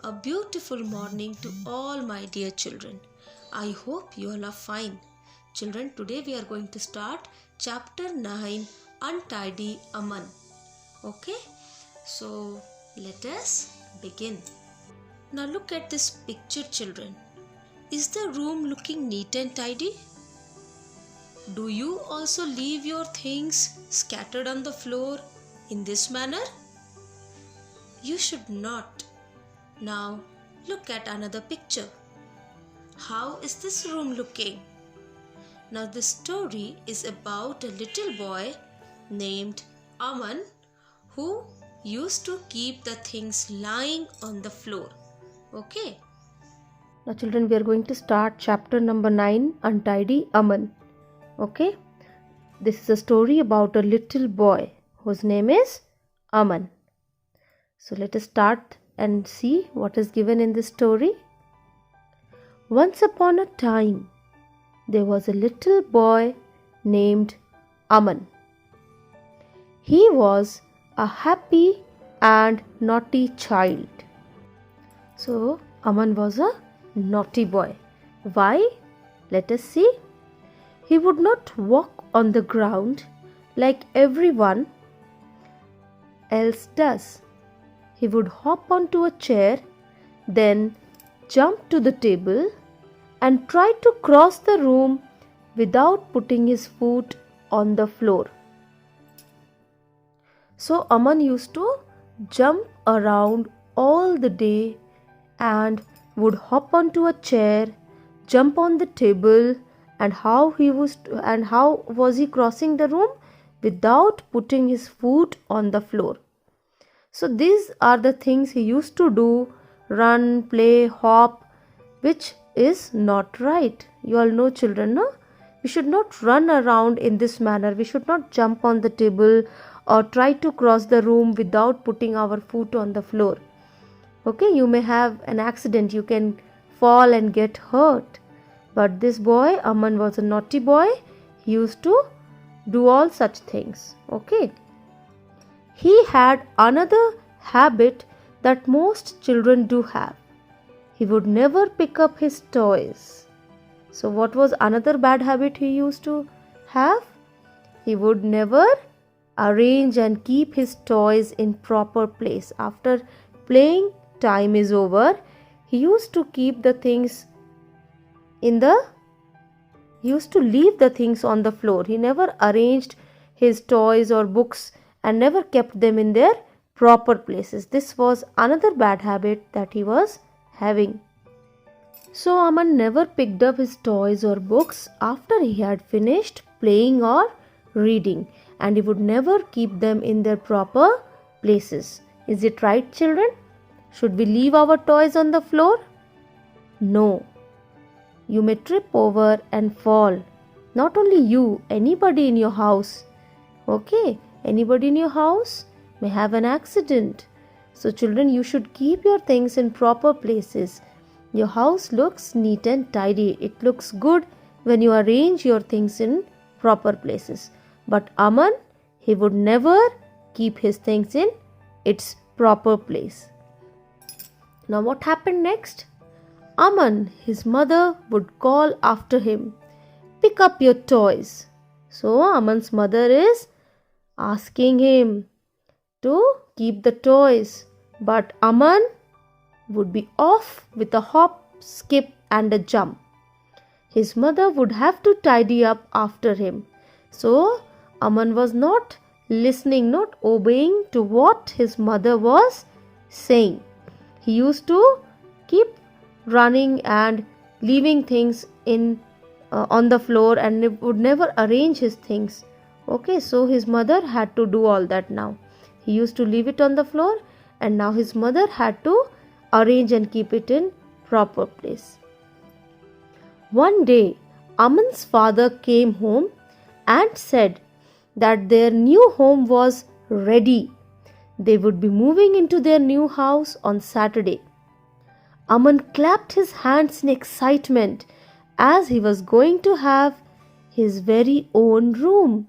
A beautiful morning to all my dear children. I hope you all are fine. Children, today we are going to start chapter 9, Untidy Aman. Okay, so let us begin. Now look at this picture, children. Is the room looking neat and tidy? Do you also leave your things scattered on the floor in this manner? You should not. Now look at another picture. How is this room looking? Now this story is about a little boy named Aman who used to keep the things lying on the floor. Okay. Now children, we are going to start chapter number 9, Untidy Aman. Okay. This is a story about a little boy whose name is Aman. So let us start and see what is given in this story. Once upon a time, there was a little boy named Aman. He was a happy and naughty child. So Aman was a naughty boy. Why? Let us see. He would not walk on the ground like everyone else does. He would hop onto a chair, then jump to the table and try to cross the room without putting his foot on the floor. So Aman used to jump around all the day and would hop onto a chair, jump on the table, and how was he crossing the room without putting his foot on the floor. So these are the things he used to do: run, play, hop, which is not right. You all know, children, no? We should not run around in this manner. We should not jump on the table or try to cross the room without putting our foot on the floor. Okay, you may have an accident. You can fall and get hurt. But this boy, Aman, was a naughty boy. He used to do all such things. Okay. He had another habit that most children do have. He would never pick up his toys. So what was another bad habit he used to have? He would never arrange and keep his toys in proper place. After playing time is over, he used to keep the things he used to leave the things on the floor. He never arranged his toys or books and never kept them in their proper places. This was another bad habit that he was having. So Aman never picked up his toys or books after he had finished playing or reading, and he would never keep them in their proper places. Is it right, children? Should we leave our toys on the floor? No. You may trip over and fall. Not only you, anybody in your house. Okay, anybody in your house may have an accident. So children, you should keep your things in proper places. Your house looks neat and tidy. It looks good when you arrange your things in proper places. But Aman, he would never keep his things in its proper place. Now what happened next? Aman, his mother, would call after him, "Pick up your toys." So Aman's mother is asking him to keep the toys. But Aman would be off with a hop, skip and a jump. His mother would have to tidy up after him. So Aman was not listening, not obeying to what his mother was saying. He used to keep running and leaving things on the floor and would never arrange his things. Okay, so his mother had to do all that now. He used to leave it on the floor, and now his mother had to arrange and keep it in proper place. One day, Aman's father came home and said that their new home was ready. They would be moving into their new house on Saturday. Aman clapped his hands in excitement as he was going to have his very own room.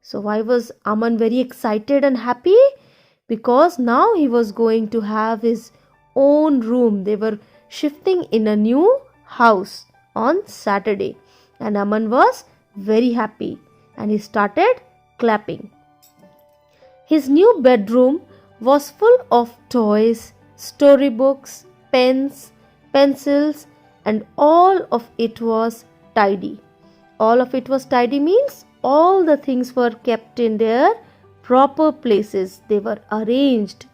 So why was Aman very excited and happy? Because now he was going to have his own room. They were shifting in a new house on Saturday, and Aman was very happy and he started clapping. His new bedroom was full of toys, storybooks, pens, pencils, and all of it was tidy. All of it was tidy means all the things were kept in their proper places. They were arranged.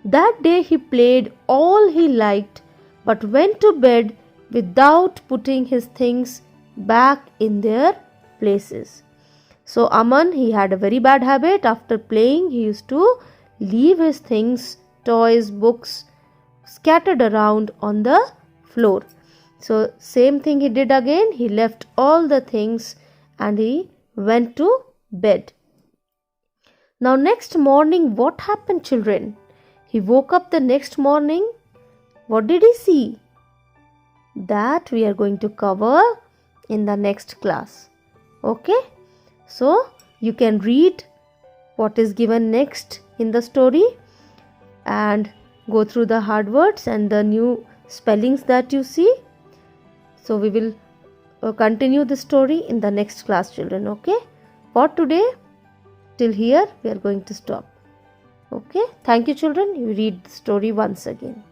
That day he played all he liked but went to bed without putting his things back in their places. So Aman, he had a very bad habit. After playing, he used to leave his things, toys, books scattered around on the floor. So same thing he did again. He left all the things and he went to bed. Now next morning, what happened, children? He woke up the next morning. What did he see? That we are going to cover in the next class. Okay? So you can read what is given next in the story and go through the hard words and the new spellings that you see. So we will continue the story in the next class, children. Okay? For today, till here we are going to stop. Okay? Thank you, children. You read the story once again.